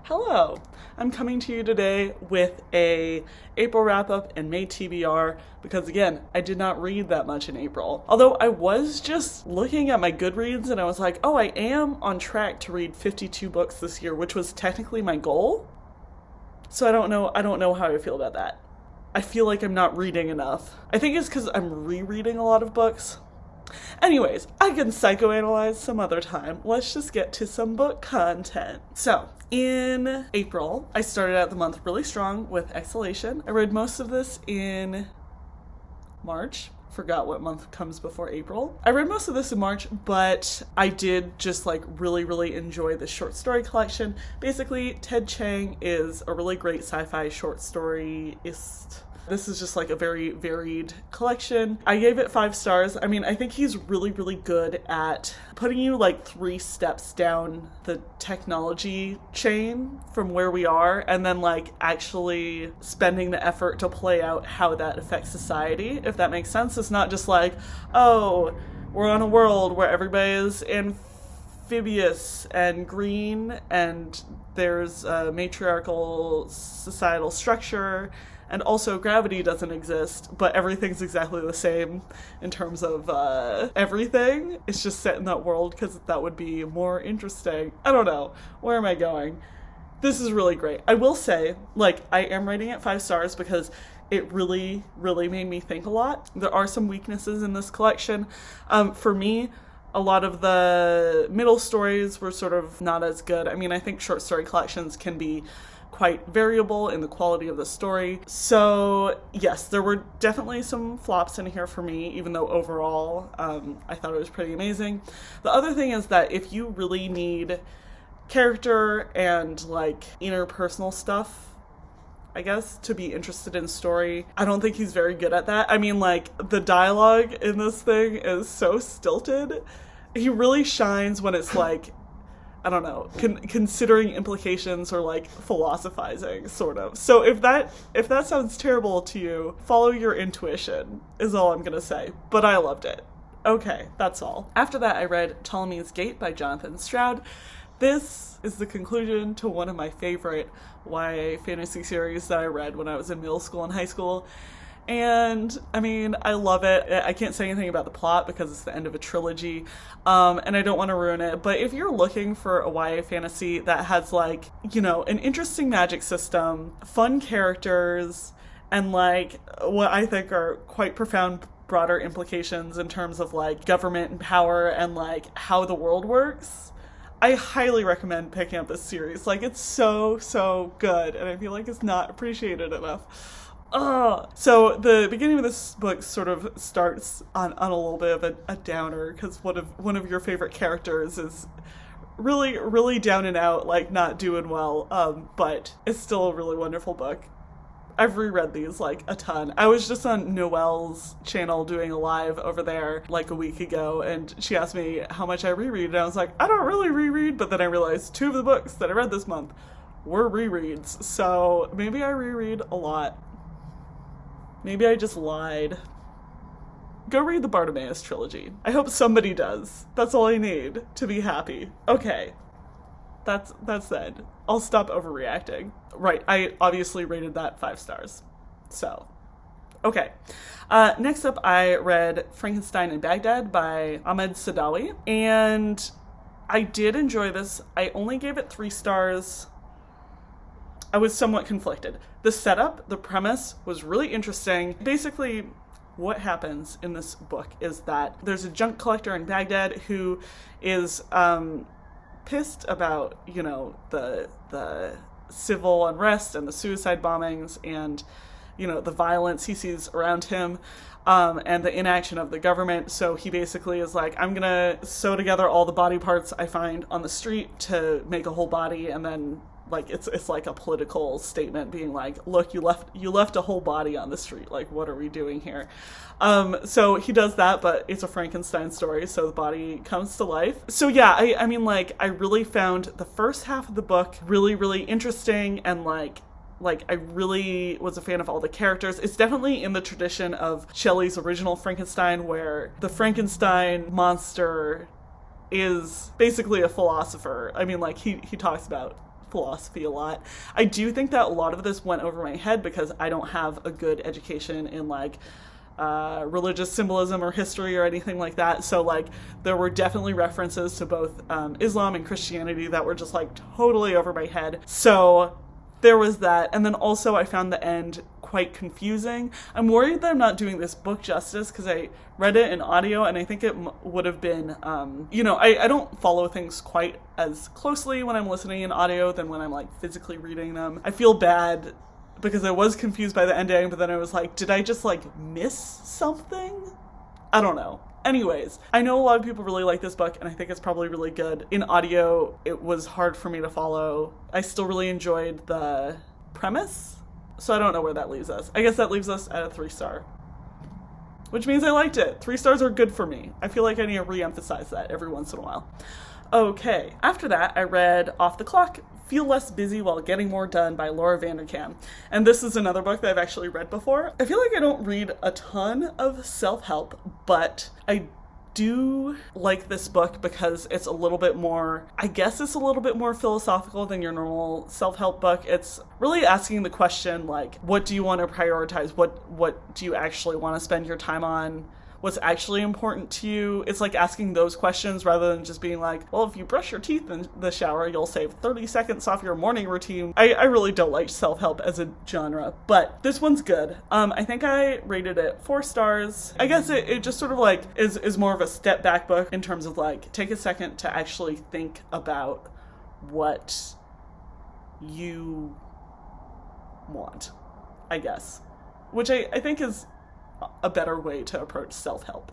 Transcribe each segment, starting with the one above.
Hello! I'm coming to you today with a April wrap-up and May TBR because, again, I did not read that much in April. Although I was just looking at my Goodreads and I was like, oh, I am on track to read 52 books this year, which was technically my goal. So I don't know how I feel about that. I feel like I'm not reading enough. I think it's because I'm rereading a lot of books. Anyways, I can psychoanalyze some other time. Let's just get to some book content. So, in April, I started out the month really strong with Exhalation. I read most of this in March. Forgot what month comes before April. I read most of this in March, but I did just really enjoy the short story collection. Basically, Ted Chiang is a really great sci-fi short storyist. This is just a very varied collection. I gave it 5 stars. I mean, I think he's really good at putting you 3 steps down the technology chain from where we are, and then actually spending the effort to play out how that affects society, if that makes sense. It's not just oh, we're on a world where everybody is amphibious and green, and there's a matriarchal societal structure, and also gravity doesn't exist, but everything's exactly the same in terms of everything. It's just set in that world because that would be more interesting. I don't know. Where am I going? This is really great. I will say, I am rating it 5 stars because it really made me think a lot. There are some weaknesses in this collection. For me, a lot of the middle stories were sort of not as good. I mean, I think short story collections can be quite variable in the quality of the story. So yes, there were definitely some flops in here for me, even though overall I thought it was pretty amazing. The other thing is that if you really need character and interpersonal stuff, I guess, to be interested in story, I don't think he's very good at that. I mean, the dialogue in this thing is so stilted. He really shines when it's I don't know, considering implications or philosophizing, sort of. So if that sounds terrible to you, follow your intuition, is all I'm gonna say. But I loved it. Okay, that's all. After that, I read Ptolemy's Gate by Jonathan Stroud. This is the conclusion to one of my favorite YA fantasy series that I read when I was in middle school and high school. And, I mean, I love it. I can't say anything about the plot because it's the end of a trilogy, and I don't want to ruin it. But if you're looking for a YA fantasy that has, an interesting magic system, fun characters, and, what I think are quite profound broader implications in terms of, government and power and, how the world works, I highly recommend picking up this series. It's so good, and I feel like it's not appreciated enough. So the beginning of this book sort of starts on a little bit of a downer because one of your favorite characters is really down and out, not doing well, but it's still a really wonderful book. I've reread these a ton. I was just on Noelle's channel doing a live over there a week ago, and she asked me how much I reread, and I was like, I don't really reread, but then I realized 2 of the books that I read this month were rereads, so maybe I reread a lot. Maybe I just lied. Go read the Bartimaeus trilogy. I hope somebody does. That's all I need to be happy. Okay. That's said. I'll stop overreacting. Right, I obviously rated that 5 stars. So, okay. Next up, I read Frankenstein in Baghdad by Ahmed Sadawi, and I did enjoy this. I only gave it 3 stars. I was somewhat conflicted. The setup, the premise, was really interesting. Basically, what happens in this book is that there's a junk collector in Baghdad who is pissed about, the civil unrest and the suicide bombings and, the violence he sees around him, and the inaction of the government. So he basically is I'm gonna sew together all the body parts I find on the street to make a whole body, and then it's a political statement being look, you left a whole body on the street, what are we doing here? So he does that, but it's a Frankenstein story, so the body comes to life. So yeah, I mean, I really found the first half of the book really interesting, and I really was a fan of all the characters. It's definitely in the tradition of Shelley's original Frankenstein, where the Frankenstein monster is basically a philosopher. I mean, he talks about philosophy a lot. I do think that a lot of this went over my head because I don't have a good education in like religious symbolism or history or anything like that. So like there were definitely references to both Islam and Christianity that were just like totally over my head. So there was that. And then also I found the end quite confusing. I'm worried that I'm not doing this book justice because I read it in audio and I think it would have been, I don't follow things quite as closely when I'm listening in audio than when I'm like physically reading them. I feel bad because I was confused by the ending, but then I was like, did I just like miss something? I don't know. Anyways, I know a lot of people really like this book and I think it's probably really good. In audio, it was hard for me to follow. I still really enjoyed the premise, so I don't know where that leaves us. I guess that leaves us at a 3-star, which means I liked it. 3 stars are good for me. I feel like I need to re-emphasize that every once in a while. Okay, after that, I read Off the Clock, Feel Less Busy While Getting More Done by Laura Vanderkam. And this is another book that I've actually read before. I feel like I don't read a ton of self-help, but I do like this book because it's a little bit more, I guess it's a little bit more philosophical than your normal self-help book. It's really asking the question, like, what do you want to prioritize? What do you actually want to spend your time on? What's actually important to you? It's like asking those questions rather than just being like, well, if you brush your teeth in the shower, you'll save 30 seconds off your morning routine. I really don't like self-help as a genre, but this one's good. I think I rated it 4 stars. I guess it just sort of like is more of a step back book in terms of like, take a second to actually think about what you want, I guess. Which I think is a better way to approach self-help.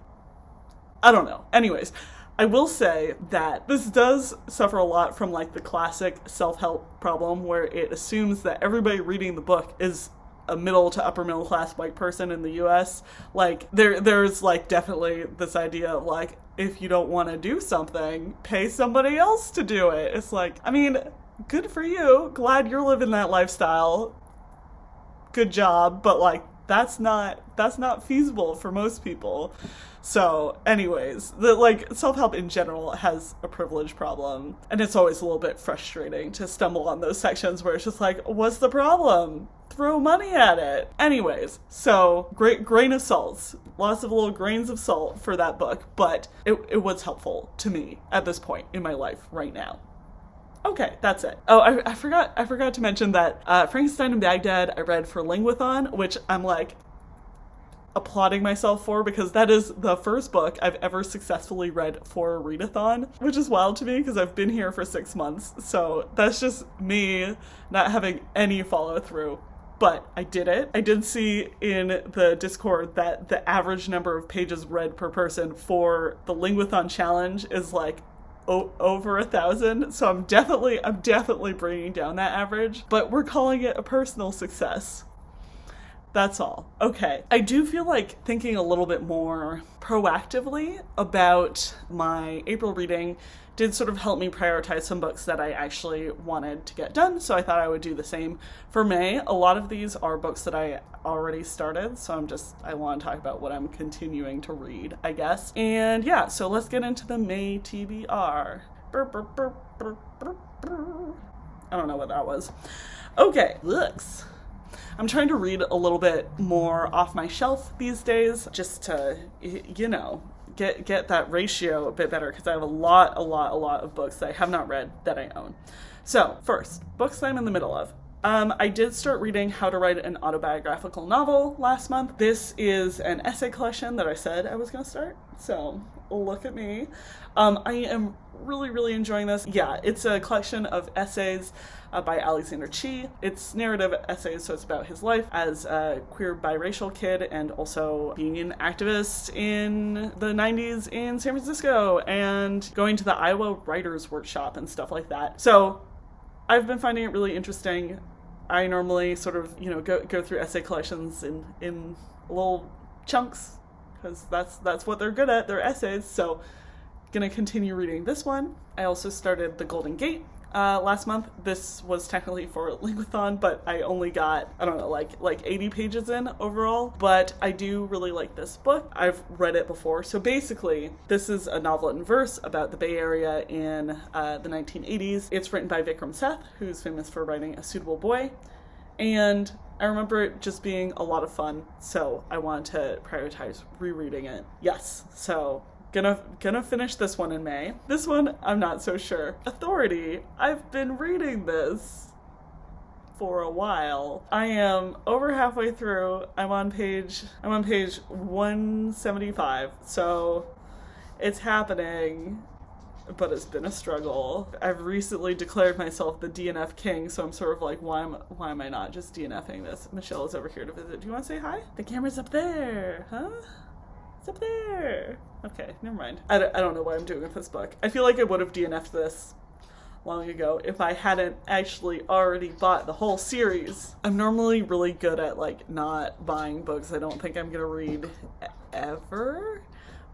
I don't know. Anyways, I will say that this does suffer a lot from like the classic self-help problem where it assumes that everybody reading the book is a middle to upper middle class white person in the US. Like there's like definitely this idea of like, if you don't want to do something, pay somebody else to do it. It's like, I mean, good for you. Glad you're living that lifestyle. Good job. But like, that's not feasible for most people. So anyways, the like self-help in general has a privilege problem, and it's always a little bit frustrating to stumble on those sections where it's just like, what's the problem? Throw money at it. Anyways, so great grain of salt, lots of little grains of salt for that book, but it was helpful to me at this point in my life right now. Okay, that's it. Oh, I forgot to mention that Frankenstein in Baghdad I read for Linguathon, which I'm like applauding myself for because that is the first book I've ever successfully read for a readathon, which is wild to me because I've been here for 6 months. So that's just me not having any follow through. But I did it. I did see in the Discord that the average number of pages read per person for the Linguathon challenge is like over 1,000, so I'm definitely bringing down that average, but we're calling it a personal success. That's all. Okay. I do feel like thinking a little bit more proactively about my April reading did sort of help me prioritize some books that I actually wanted to get done, so I thought I would do the same for May. A lot of these are books that I already started, so I want to talk about what I'm continuing to read, I guess. And yeah, so let's get into the May TBR. I don't know what that was. Okay, books. I'm trying to read a little bit more off my shelf these days, just to, get that ratio a bit better, because I have a lot of books that I have not read that I own. So first, books that I'm in the middle of. I did start reading How to Write an Autobiographical Novel last month. This is an essay collection that I said I was going to start, so look at me. I am really enjoying this. Yeah, it's a collection of essays by Alexander Chee. It's narrative essays, so it's about his life as a queer biracial kid and also being an activist in the 90s in San Francisco and going to the Iowa Writers Workshop and stuff like that. So I've been finding it really interesting. I normally sort of, go through essay collections in little chunks because that's what they're good at, they're essays. So gonna continue reading this one. I also started The Golden Gate, last month. This was technically for Linguathon, but I only got, I don't know, like 80 pages in overall. But I do really like this book. I've read it before. So basically, this is a novelette in verse about the Bay Area in the 1980s. It's written by Vikram Seth, who's famous for writing A Suitable Boy. And I remember it just being a lot of fun, so I wanted to prioritize rereading it. Yes, so gonna finish this one in May. This one, I'm not so sure. Authority, I've been reading this for a while. I am over halfway through. I'm on page 175, so it's happening. But it's been a struggle. I've recently declared myself the DNF king, so I'm sort of like, why am I not just DNFing this? Michelle is over here to visit. Do you want to say hi? The camera's up there, huh? It's up there. Okay, never mind. I don't know what I'm doing with this book. I feel like I would have DNF'd this long ago if I hadn't actually already bought the whole series. I'm normally really good at like not buying books I don't think I'm gonna read ever.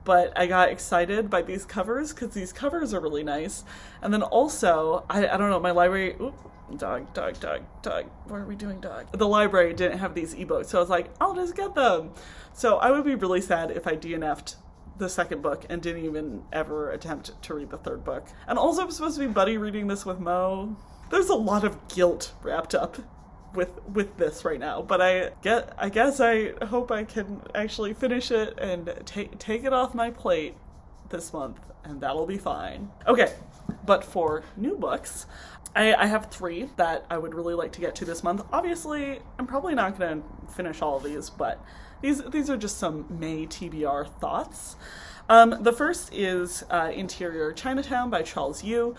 But I got excited by these covers because these covers are really nice. And then also, I don't know, my library, dog. What are we doing, dog? The library didn't have these ebooks, so I was like, I'll just get them. So I would be really sad if I DNF'd the second book and didn't even ever attempt to read the third book. And also I'm supposed to be buddy reading this with Mo. There's a lot of guilt wrapped up with this right now, but I guess I hope I can actually finish it and take it off my plate this month, and that'll be fine. Okay, but for new books, I have 3 that I would really like to get to this month. Obviously, I'm probably not going to finish all of these, but these are just some May TBR thoughts. The first is Interior Chinatown by Charles Yu.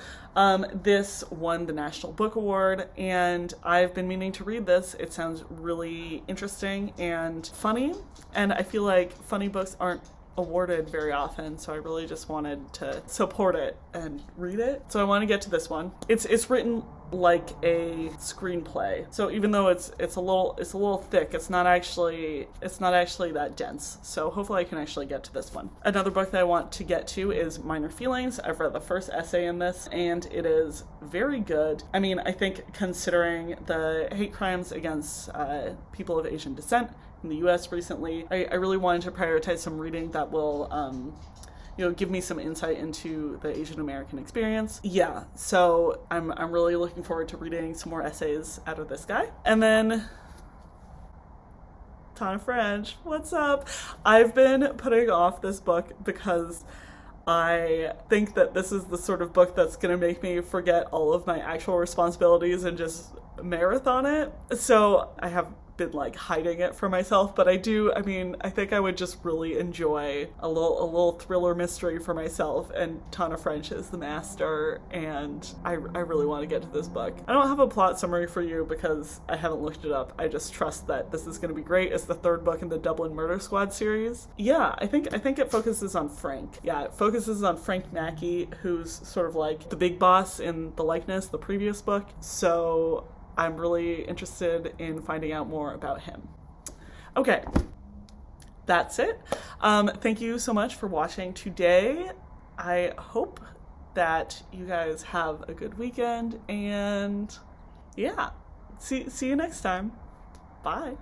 This won the National Book Award, and I've been meaning to read this. It sounds really interesting and funny, and I feel like funny books aren't awarded very often, so I really just wanted to support it and read it. So I want to get to this one. It's written like a screenplay, so even though it's a little thick, it's not actually that dense, so hopefully I can actually get to this one. Another book that I want to get to is Minor Feelings. I've read the first essay in this, and it is very good. I mean, I think considering the hate crimes against people of Asian descent in the US recently, I really wanted to prioritize some reading that will give me some insight into the Asian American experience. Yeah, so I'm really looking forward to reading some more essays out of this guy. And then Tana French, what's up? I've been putting off this book because I think that this is the sort of book that's going to make me forget all of my actual responsibilities and just marathon it. So I have been like hiding it from myself, but I think I would just really enjoy a little thriller mystery for myself, and Tana French is the master, and I really want to get to this book. I don't have a plot summary for you because I haven't looked it up. I just trust that this is going to be great. It's the 3rd book in the Dublin Murder Squad series. Yeah, I think it focuses on Frank. Yeah, it focuses on Frank Mackey, who's sort of like the big boss in The Likeness, the previous book. So I'm really interested in finding out more about him. Okay, that's it. Thank you so much for watching today. I hope that you guys have a good weekend, and yeah, see you next time. Bye.